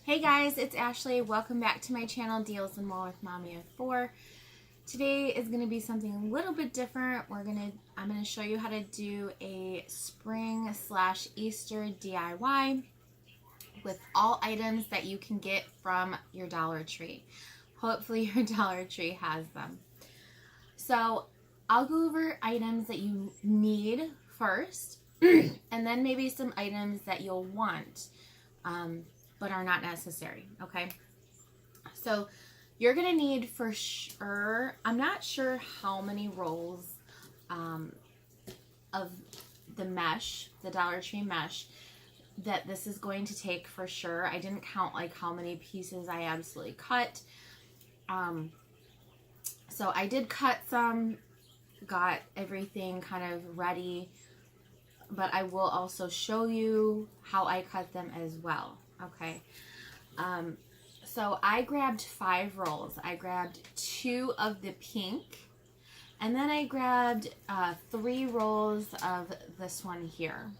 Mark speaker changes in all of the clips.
Speaker 1: Hey guys, it's Ashley. Welcome back to my channel, Deals and More with Mommy of 4. Today is going to be something a little bit different. I'm going to show you how to do a spring/Easter DIY with all items that you can get from your Dollar Tree. Hopefully your Dollar Tree has them. So I'll go over items that you need first, and then maybe some items that you'll want, but are not necessary, okay? So you're gonna need for sure, I'm not sure how many rolls of the mesh, the Dollar Tree mesh, that this is going to take for sure. I didn't count like how many pieces I absolutely cut. So I did cut some, got everything kind of ready, but I will also show you how I cut them as well. Okay, so I grabbed 5 rolls. I grabbed 2 of the pink, and then I grabbed 3 rolls of this one here.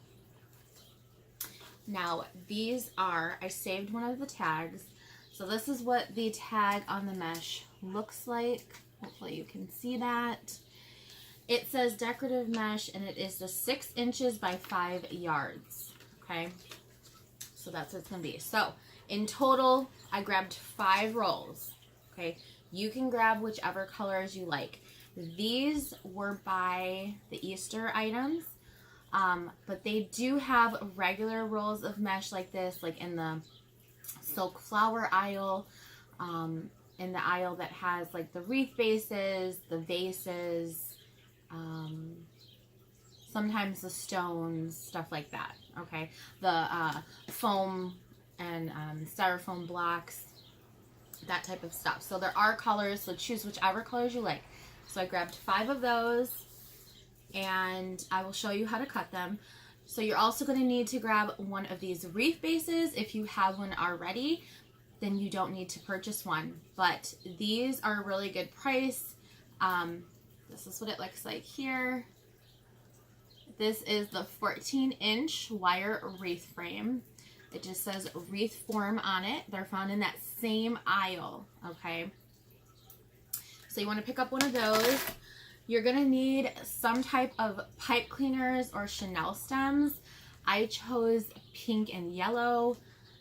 Speaker 1: Now these are, I saved one of the tags. So this is what the tag on the mesh looks like. Hopefully you can see that. It says decorative mesh, and it is the 6 inches by 5 yards. Okay, so that's what it's gonna be. So in total, I grabbed 5 rolls. Okay, you can grab whichever colors you like. These were by the Easter items, but they do have regular rolls of mesh like this, like in the silk flower aisle, in the aisle that has like the wreath bases, the vases, sometimes the stones, stuff like that. Okay, the foam and styrofoam blocks, that type of stuff. So there are colors, so choose whichever colors you like. So I grabbed 5 of those, and I will show you how to cut them. So you're also going to need to grab one of these wreath bases. If you have one already, then you don't need to purchase one, but these are a really good price. This is what it looks like here. This is the 14-inch wire wreath frame. It just says wreath form on it. They're found in that same aisle, okay? So you want to pick up one of those. You're going to need some type of pipe cleaners or Chanel stems. I chose pink and yellow.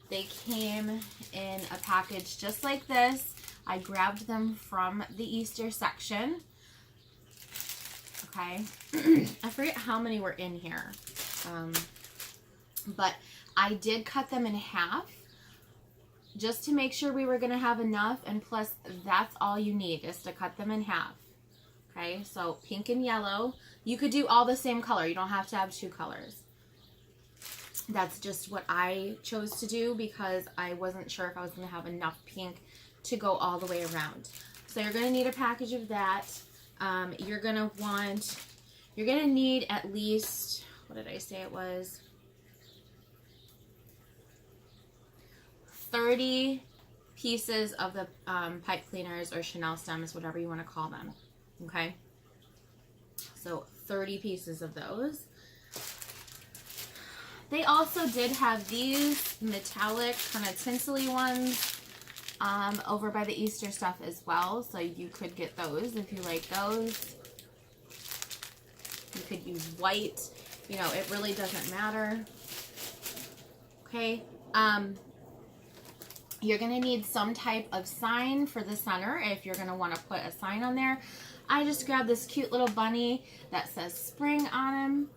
Speaker 1: They came in a package just like this. I grabbed them from the Easter section. Okay, I forget how many were in here, but I did cut them in half just to make sure we were going to have enough, and plus that's all you need is to cut them in half. Okay, so pink and yellow. You could do all the same color. You don't have to have 2 colors. That's just what I chose to do because I wasn't sure if I was going to have enough pink to go all the way around. So you're going to need a package of that. You're going to need at least, what did I say it was? 30 pieces of the pipe cleaners or Chanel stems, whatever you want to call them. Okay? So 30 pieces of those. They also did have these metallic kind of tinsely ones over by the Easter stuff as well, so you could get those if you like those. You could use white, you know, it really doesn't matter. Okay, you're gonna need some type of sign for the center if you're gonna want to put a sign on there. I just grabbed this cute little bunny that says spring on him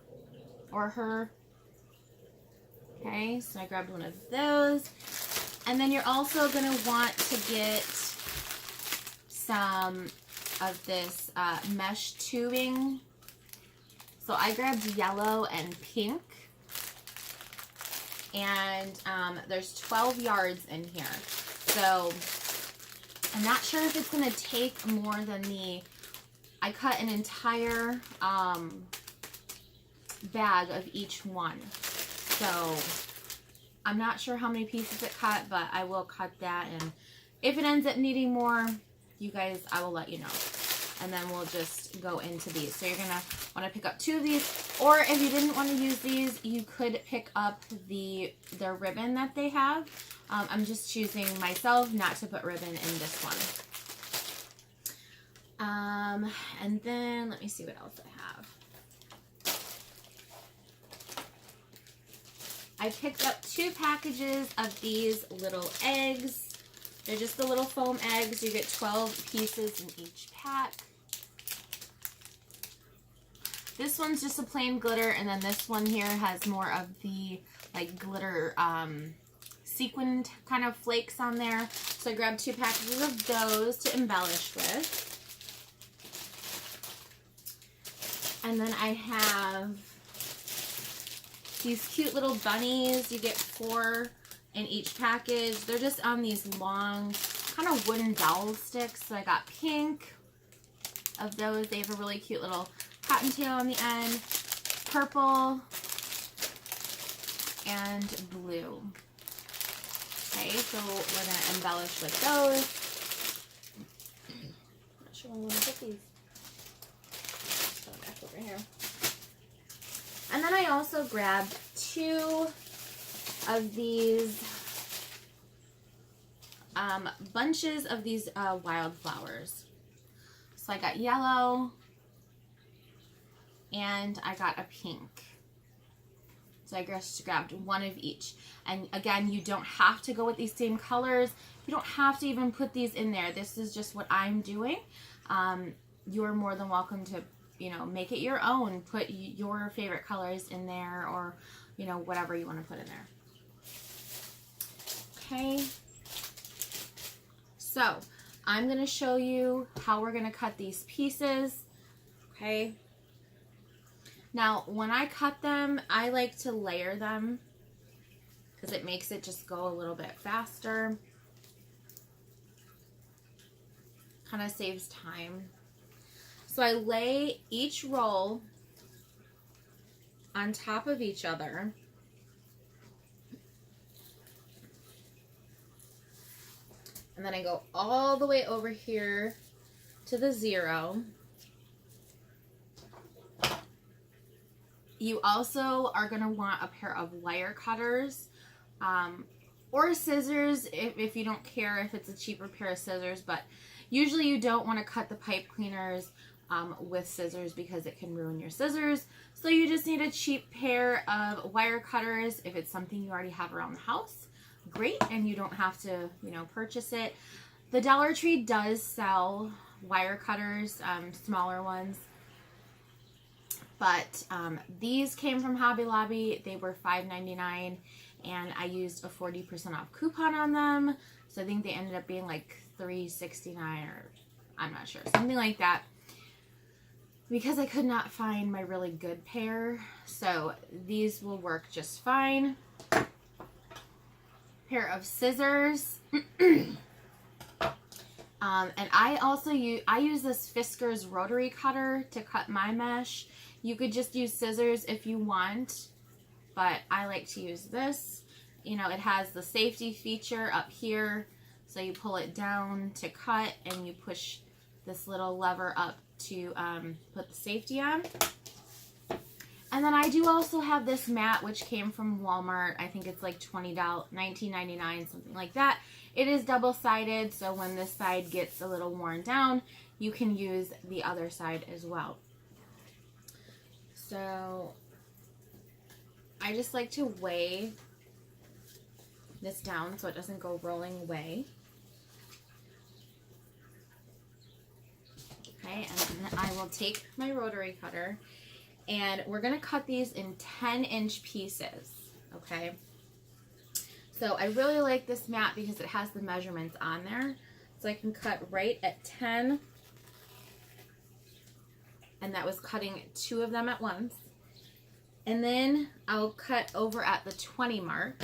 Speaker 1: or her. Okay, so I grabbed one of those. And then you're also going to want to get some of this mesh tubing. So I grabbed yellow and pink. And there's 12 yards in here. So I'm not sure if it's going to take more than I cut an entire bag of each one. So I'm not sure how many pieces it cut, but I will cut that, and if it ends up needing more, you guys, I will let you know. and then we'll just go into these. So you're gonna want to pick up 2 of these, or if you didn't want to use these, you could pick up the ribbon that they have. I'm just choosing myself not to put ribbon in this one. And then let me see what else I have. I picked up 2 packages of these little eggs. They're just the little foam eggs. You get 12 pieces in each pack. This one's just a plain glitter, and then this one here has more of the like glitter sequined kind of flakes on there. So I grabbed 2 packages of those to embellish with. And then I have these cute little bunnies. You get 4 in each package. They're just on these long kind of wooden dowel sticks. So I got pink of those. They have a really cute little cottontail on the end, purple, and blue. Okay, so we're going to embellish with those. Not sure where I'm going to put these. Put them back over here. And then I also grabbed 2 of these bunches of these wildflowers. So I got yellow and I got a pink. So I just grabbed 1 of each. And again, you don't have to go with these same colors. You don't have to even put these in there. This is just what I'm doing. You're more than welcome to, you know, make it your own. Put your favorite colors in there, or, you know, whatever you want to put in there. Okay. So I'm going to show you how we're going to cut these pieces. Okay. Now, when I cut them, I like to layer them because it makes it just go a little bit faster. Kind of saves time. So I lay each roll on top of each other. And then I go all the way over here to the 0. You also are going to want a pair of wire cutters or scissors if you don't care if it's a cheaper pair of scissors, but usually you don't want to cut the pipe cleaners with scissors because it can ruin your scissors. So you just need a cheap pair of wire cutters if it's something you already have around the house. Great, and you don't have to, you know, purchase it. The Dollar Tree does sell wire cutters, smaller ones. But these came from Hobby Lobby. They were $5.99, and I used a 40% off coupon on them. So I think they ended up being like $3.69, or I'm not sure, something like that. Because I could not find my really good pair, so these will work just fine. Pair of scissors. And I also use this Fiskars rotary cutter to cut my mesh. You could just use scissors if you want, but I like to use this. You know, it has the safety feature up here, so you pull it down to cut, and you push this little lever up to put the safety on. And then I do also have this mat, which came from Walmart. I think it's like $20, $19.99, something like that. It is double-sided, so when this side gets a little worn down, you can use the other side as well. So I just like to weigh this down so it doesn't go rolling away. Okay, and then I will take my rotary cutter, and we're going to cut these in 10-inch pieces, okay? So I really like this mat because it has the measurements on there. So I can cut right at 10, and that was cutting 2 of them at once. And then I'll cut over at the 20 mark.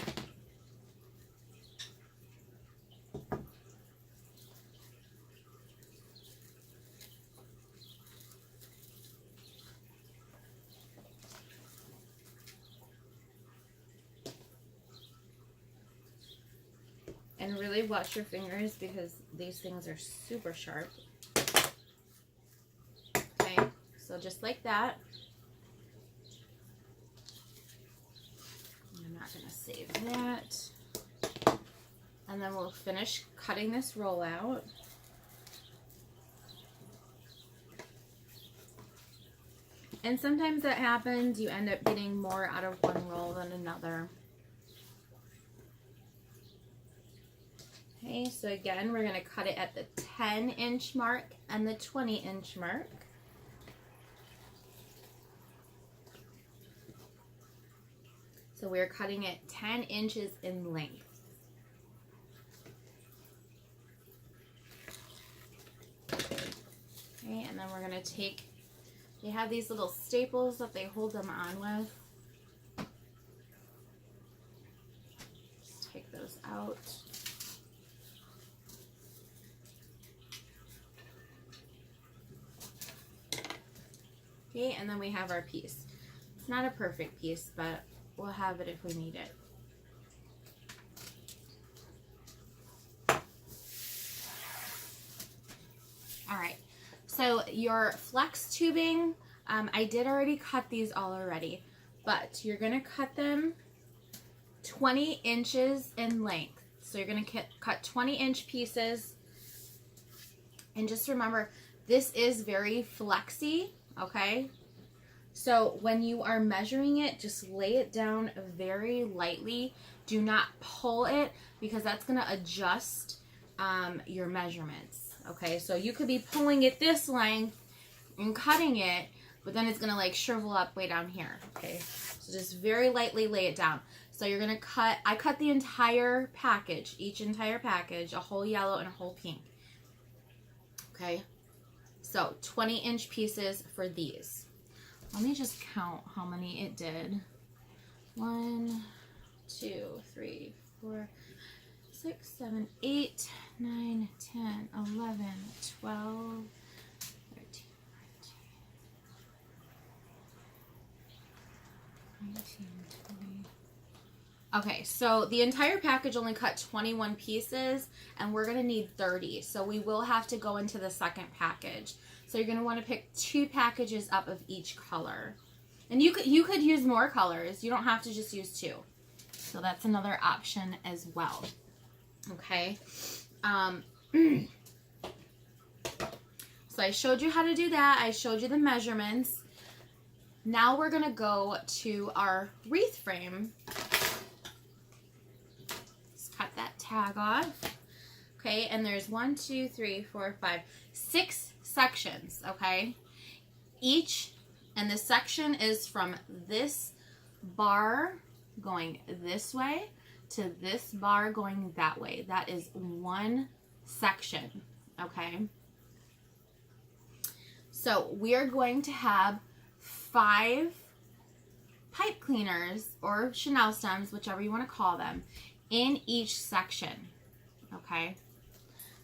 Speaker 1: And really watch your fingers because these things are super sharp. So just like that. I'm not going to save that. And then we'll finish cutting this roll out. And sometimes that happens. You end up getting more out of one roll than another. Okay, so again, we're going to cut it at the 10-inch mark and the 20-inch mark. So we're cutting it 10 inches in length. Okay, and then we're going to take, they have these little staples that they hold them on with. Just take those out. Okay, and then we have our piece. It's not a perfect piece, but we'll have it if we need it. All right, so your flex tubing, I did already cut these all already, but you're gonna cut them 20 inches in length. So you're gonna cut 20-inch pieces. And just remember, this is very flexy, okay? So when you are measuring it, just lay it down very lightly. Do not pull it because that's going to adjust your measurements. Okay, so you could be pulling it this length and cutting it, but then it's going to like shrivel up way down here. Okay, so just very lightly lay it down. So you're going to cut, I cut the entire package, each entire package, a whole yellow and a whole pink. Okay, so 20-inch pieces for these. Let me just count how many it did. 1, 2, 3, 4, 6, 7, 8, 9, 10, 11, 12, 13, 14, 19, 20. Okay, so the entire package only cut 21 pieces, and we're gonna need 30. So we will have to go into the second package. So you're gonna want to pick 2 packages up of each color. And you could use more colors. You don't have to just use 2. So that's another option as well. Okay. So I showed you how to do that. I showed you the measurements. Now we're gonna go to our wreath frame. Let's cut that tag off. Okay, and there's 1, 2, 3, 4, 5, 6 sections, okay? Each, and the section is from this bar going this way to this bar going that way. That is one section, okay? So we are going to have 5 pipe cleaners or Chanel stems, whichever you want to call them, in each section, okay?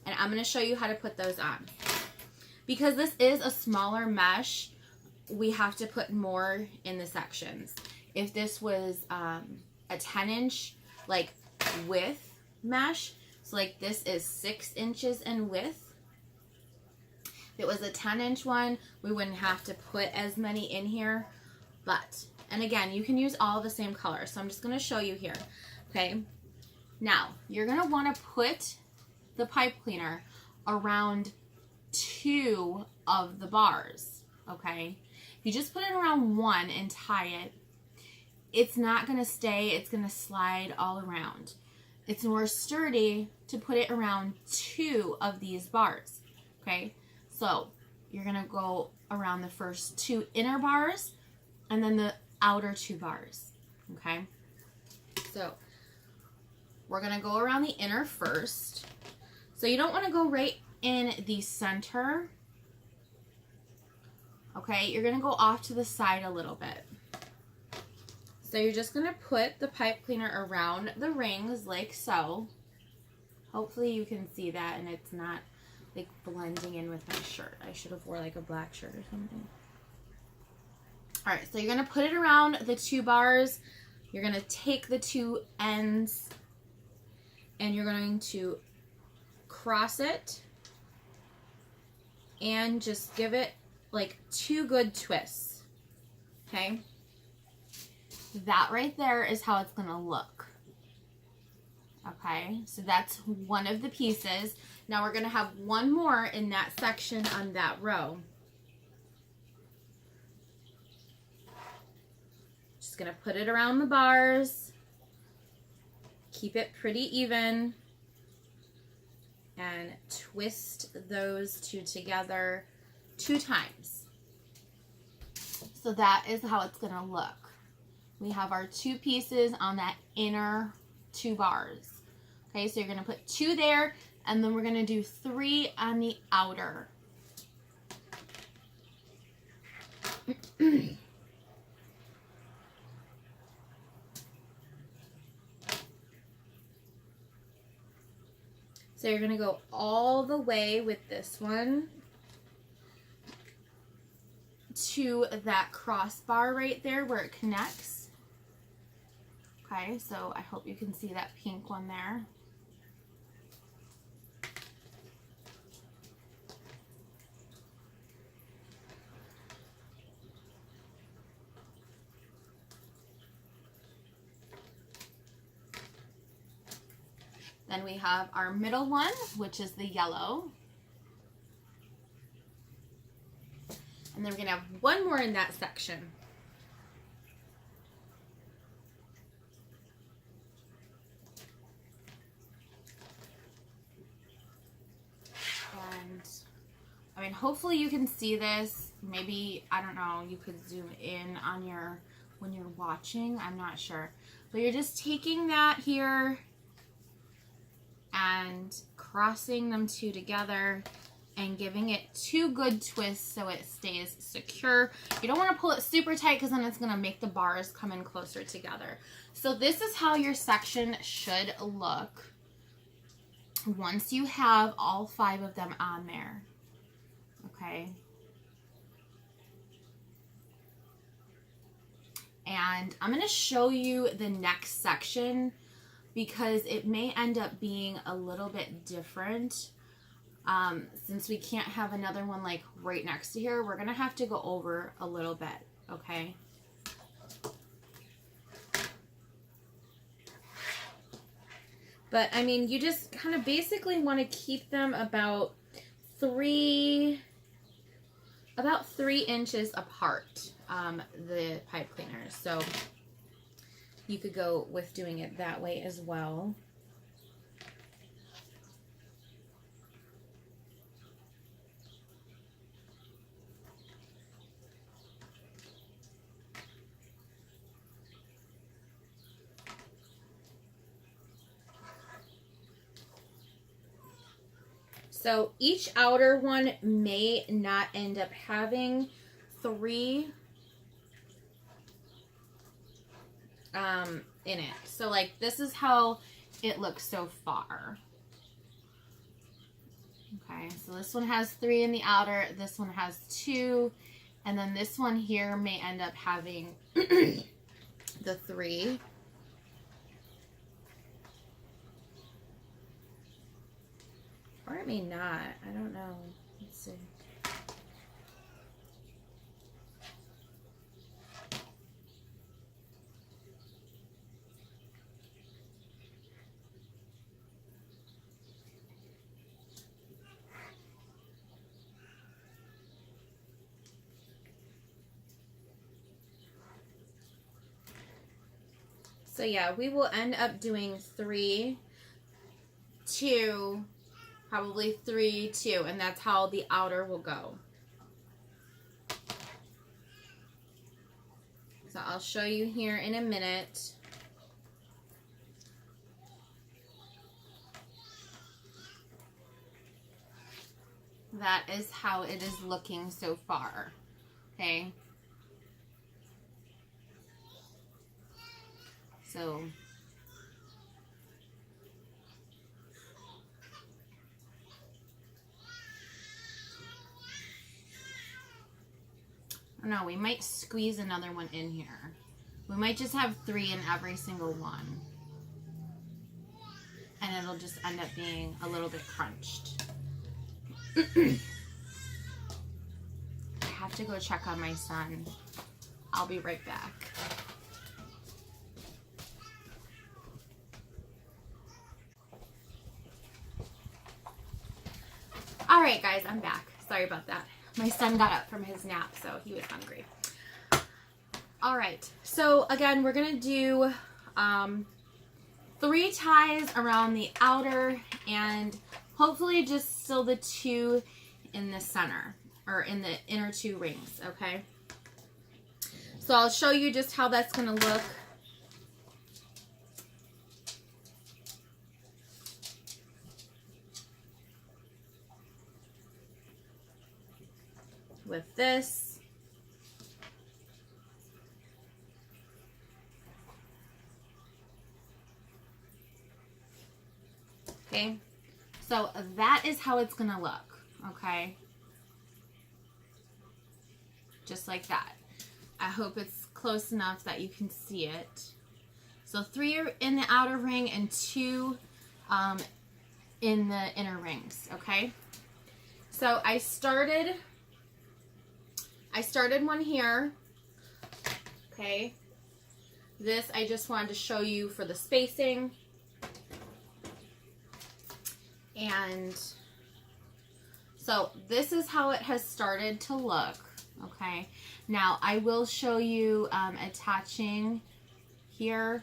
Speaker 1: And I'm going to show you how to put those on. Because this is a smaller mesh, we have to put more in the sections. If this was a 10-inch like width mesh, so like this is 6 inches in width. If it was a 10-inch one, we wouldn't have to put as many in here. But, and again, you can use all the same colors. So I'm just going to show you here. Okay. Now, you're going to want to put the pipe cleaner around 2 of the bars, okay? If you just put it around 1 and tie it, it's not going to stay. It's going to slide all around. It's more sturdy to put it around 2 of these bars, okay? So you're going to go around the first 2 inner bars and then the outer 2 bars, okay? So we're going to go around the inner first. So you don't want to go right in the center, okay? You're going to go off to the side a little bit. So you're just going to put the pipe cleaner around the rings like so. Hopefully you can see that and it's not like blending in with my shirt. I should have wore like a black shirt or something. All right, so you're going to put it around the 2 bars. You're going to take the 2 ends and you're going to cross it and just give it like 2 good twists. Okay? That right there is how it's going to look. Okay? So that's one of the pieces. Now we're going to have one more in that section on that row. Just going to put it around the bars. Keep it pretty even. And twist those two together 2 times. So that is how it's going to look. We have our 2 pieces on that inner 2 bars. Okay, so you're going to put 2 there, and then we're going to do 3 on the outer. So you're going to go all the way with this one to that crossbar right there where it connects. Okay, so I hope you can see that pink one there. Then we have our middle one, which is the yellow. And then we're going to have one more in that section. And, I mean, hopefully you can see this. Maybe, I don't know, you could zoom in on your, when you're watching. I'm not sure. But you're just taking that here and crossing them 2 together and giving it 2 good twists so it stays secure. You don't want to pull it super tight because then it's going to make the bars come in closer together. So this is how your section should look once you have all 5 of them on there. Okay. And I'm going to show you the next section because it may end up being a little bit different. Since we can't have another one like right next to here, we're going to have to go over a little bit, okay? But, I mean, you just kind of basically want to keep them about 3 inches apart, the pipe cleaners. So you could go with doing it that way as well. So each outer one may not end up having 3 in it. So like this is how it looks so far. Okay, so this one has 3 in the outer, this one has 2, and then this one here may end up having the 3. Or it may not. I don't know. Let's see. So yeah, we will end up doing 3, 2, probably 3, 2, and that's how the outer will go. So I'll show you here in a minute. That is how it is looking so far. Okay. So I don't know, we might squeeze another one in here. We might just have 3 in every single one. And it'll just end up being a little bit crunched. I to go check on my son. I'll be right back. All right, guys, I'm back. Sorry about that. My son got up from his nap, so he was hungry. All right, so again, we're gonna do 3 ties around the outer and hopefully just still the 2 in the center or in the inner 2 rings, okay? So I'll show you just how that's gonna look. With this. Okay, so that is how it's gonna look, okay? Just like that. I hope it's close enough that you can see it. So 3 are in the outer ring and 2 in the inner rings, okay? So I started one here, okay? This I just wanted to show you for the spacing. And so this is how it has started to look, okay? Now I will show you attaching here,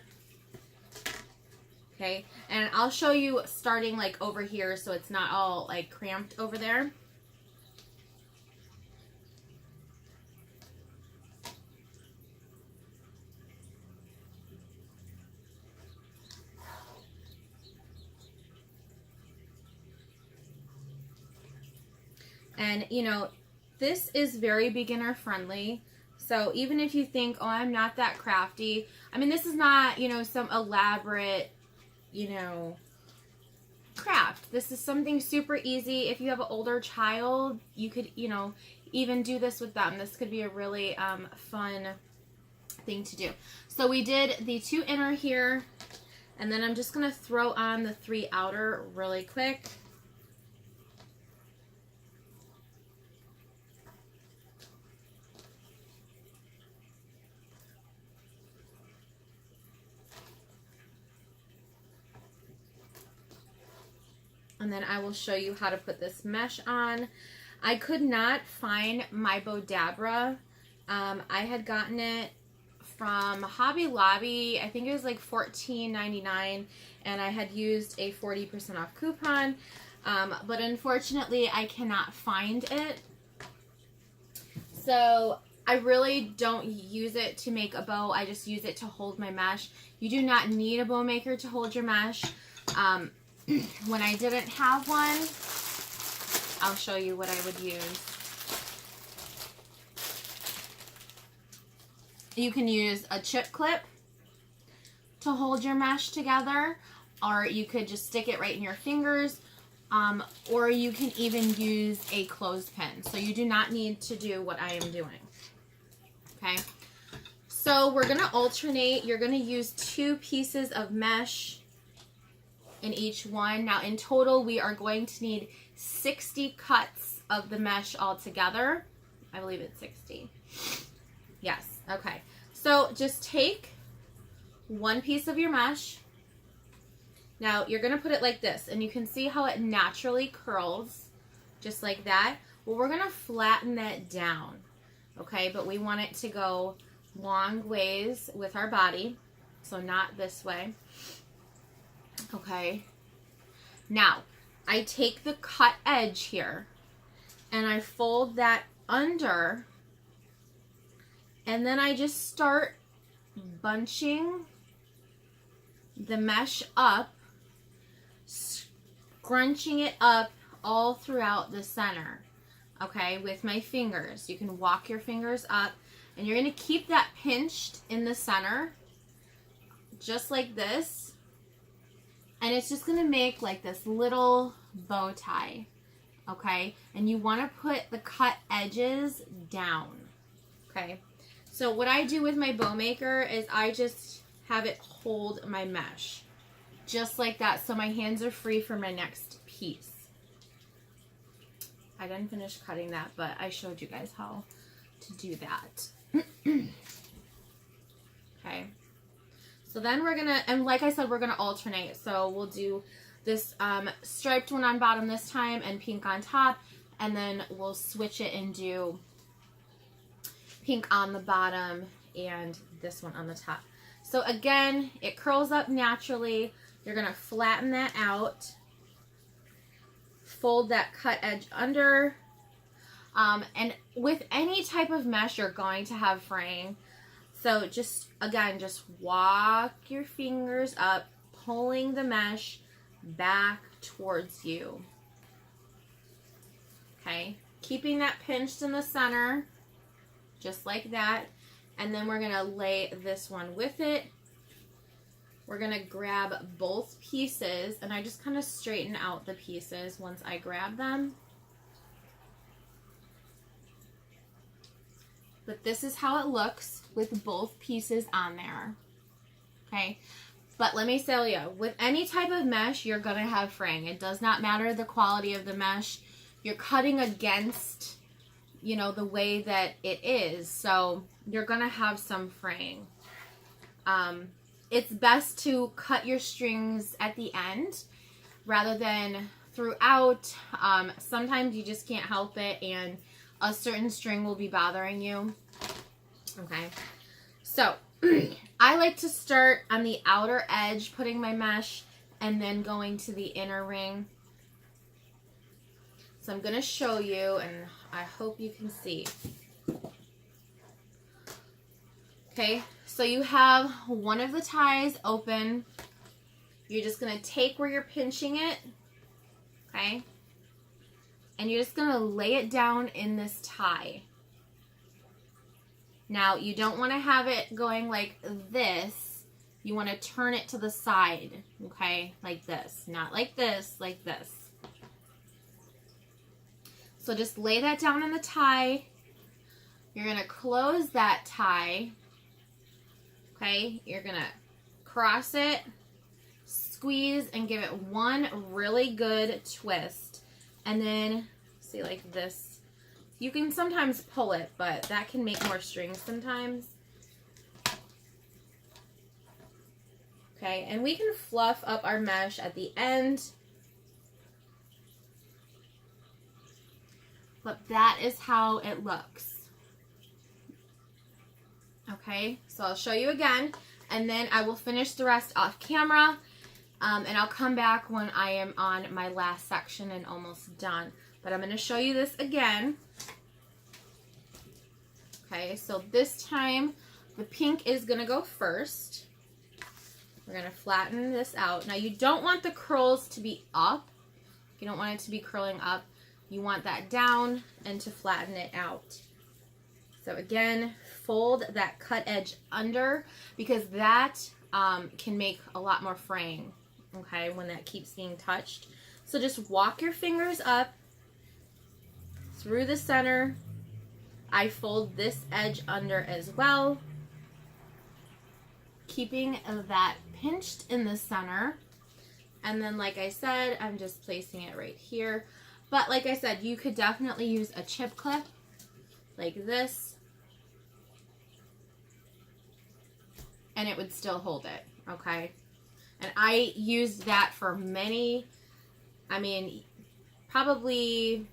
Speaker 1: okay? And I'll show you starting like over here so it's not all like cramped over there. And, you know, this is very beginner friendly. So even if you think, oh, I'm not that crafty. I mean, this is not, you know, some elaborate, you know, craft. This is something super easy. If you have an older child, you could, you know, even do this with them. This could be a really fun thing to do. So we did the 2 inner here. And then I'm just going to throw on the 3 outer really quick. And then I will show you how to put this mesh on. I could not find my Bodabra. I had gotten it from Hobby Lobby. I think it was like $14.99, and I had used a 40% off coupon. But unfortunately, I cannot find it. So I really don't use it to make a bow. I just use it to hold my mesh. You do not need a bow maker to hold your mesh. When I didn't have one, I'll show you what I would use. You can use a chip clip to hold your mesh together, or you could just stick it right in your fingers, or you can even use a clothespin. So you do not need to do what I am doing. Okay, so we're going to alternate. You're going to use 2 pieces of mesh in each one. Now in total we are going to need 60 cuts of the mesh all together. I believe it's 60. Yes, okay. So just take 1 piece of your mesh. Now you're gonna put it like this, and you can see how it naturally curls, just like that. Well, we're gonna flatten that down, okay? But we want it to go long ways with our body, so not this way. Okay, now I take the cut edge here and I fold that under, and then I just start bunching the mesh up, scrunching it up all throughout the center, okay, with my fingers. You can walk your fingers up, and you're going to keep that pinched in the center, just like this. And it's just going to make like this little bow tie, okay? And you want to put the cut edges down, okay? So what I do with my bow maker is I just have it hold my mesh, just like that, so my hands are free for my next piece. I didn't finish cutting that, but I showed you guys how to do that. Okay. So then we're gonna, and like I said, we're gonna alternate. So we'll do this striped one on bottom this time and pink on top, and then we'll switch it and do pink on the bottom and this one on the top. So again, it curls up naturally. You're gonna flatten that out, fold that cut edge under, and with any type of mesh, you're going to have fraying. So just, again, just walk your fingers up, pulling the mesh back towards you. Okay, keeping that pinched in the center, just like that. And then we're gonna lay this one with it. We're gonna grab both pieces, and I just kind of straighten out the pieces once I grab them. But this is how it looks with both pieces on there. Okay, but let me tell you, with any type of mesh, you're gonna have fraying. It does not matter the quality of the mesh. You're cutting against, you know, the way that it is, so you're gonna have some fraying. It's best to cut your strings at the end rather than throughout. Sometimes you just can't help it, and a certain string will be bothering you. Okay, so I like to start on the outer edge, putting my mesh, and then going to the inner ring. So I'm going to show you, and I hope you can see. Okay, so you have one of the ties open. You're just going to take where you're pinching it, okay? And you're just going to lay it down in this tie. Now, you don't want to have it going like this. You want to turn it to the side, okay? Like this. Not like this, like this. So just lay that down in the tie. You're going to close that tie. Okay? You're going to cross it, squeeze, and give it one really good twist. And then, see, like this. You can sometimes pull it, but that can make more strings sometimes. Okay, and we can fluff up our mesh at the end. But that is how it looks. Okay, so I'll show you again, and then I will finish the rest off camera, and I'll come back when I am on my last section and almost done. But I'm going to show you this again. Okay, so this time the pink is going to go first. We're going to flatten this out. Now you don't want the curls to be up. You don't want it to be curling up. You want that down and to flatten it out. So again, fold that cut edge under, because that can make a lot more fraying, okay, when that keeps being touched. So just walk your fingers up through the center. I fold this edge under as well, keeping that pinched in the center. And then, like I said, I'm just placing it right here. But like I said, you could definitely use a chip clip like this, and it would still hold it, okay? And I used that for many, I mean, probably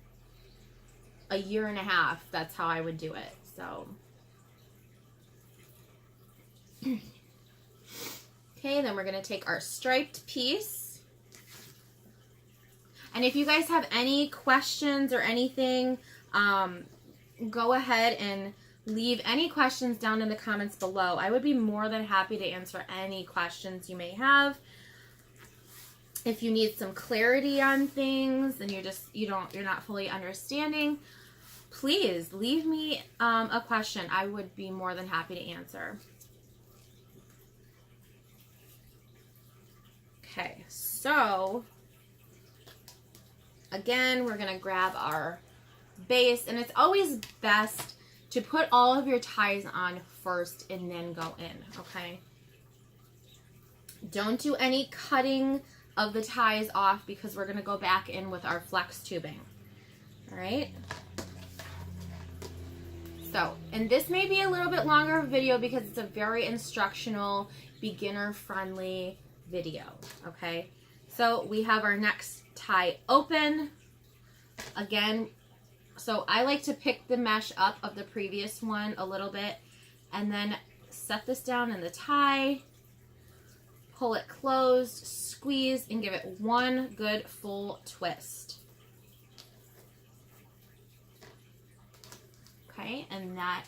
Speaker 1: a year and a half. That's how I would do it, so. Okay, then we're gonna take our striped piece. And if you guys have any questions or anything, go ahead and leave any questions down in the comments below. I would be more than happy to answer any questions you may have. If you need some clarity on things and you're not fully understanding, please leave me a question. I would be more than happy to answer. Okay, so again, we're going to grab our base, and it's always best to put all of your ties on first and then go in, okay? Don't do any cutting of the ties off, because we're going to go back in with our flex tubing, all right? So, and this may be a little bit longer video because it's a very instructional, beginner-friendly video, okay? So we have our next tie open. Again, so I like to pick the mesh up of the previous one a little bit and then set this down in the tie, pull it closed, squeeze, and give it one good full twist. Okay, and that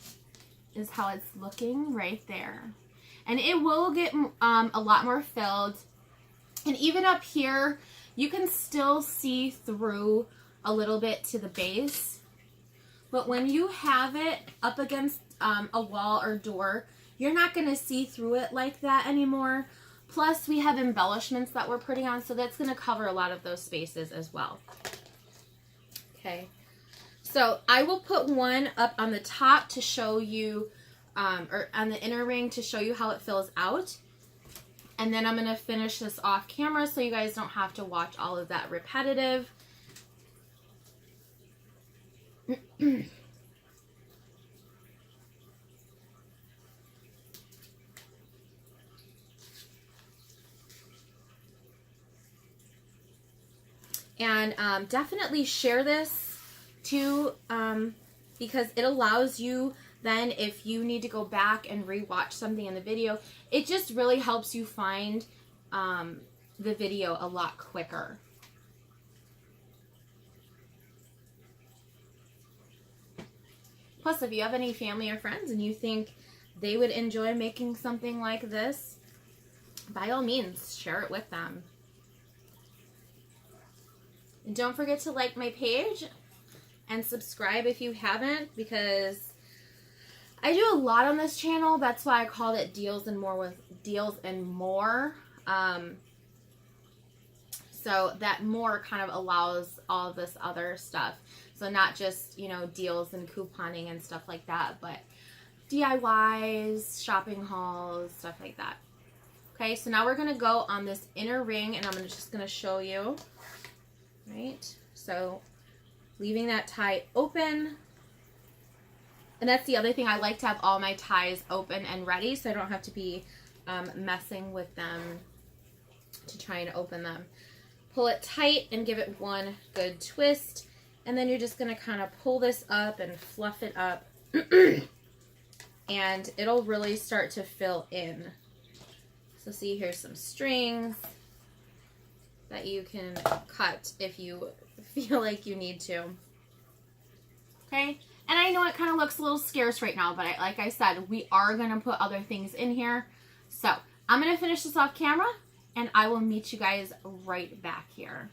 Speaker 1: is how it's looking right there. And it will get a lot more filled. And even up here, you can still see through a little bit to the base. But when you have it up against a wall or door, you're not going to see through it like that anymore. Plus, we have embellishments that we're putting on, so that's going to cover a lot of those spaces as well. Okay. So I will put one up on the top to show you, or on the inner ring to show you how it fills out. And then I'm going to finish this off camera so you guys don't have to watch all of that repetitive. And definitely share this too, because it allows you then, if you need to go back and rewatch something in the video, it just really helps you find the video a lot quicker. Plus, if you have any family or friends and you think they would enjoy making something like this, by all means, share it with them. And don't forget to like my page and subscribe if you haven't, because I do a lot on this channel. That's why I called it Deals and More with Deals and More. So that more kind of allows all of this other stuff. So not just, you know, deals and couponing and stuff like that, but DIYs, shopping hauls, stuff like that. Okay, so now we're going to go on this inner ring, and I'm just going to show you. Right, so leaving that tie open. And that's the other thing, I like to have all my ties open and ready so I don't have to be messing with them to try and open them. Pull it tight and give it one good twist, and then you're just going to kind of pull this up and fluff it up and it'll really start to fill in. So see, here's some strings that you can cut if you feel like you need to. Okay, and I know it kind of looks a little scarce right now, but like I said, we are going to put other things in here. So I'm going to finish this off camera, and I will meet you guys right back here.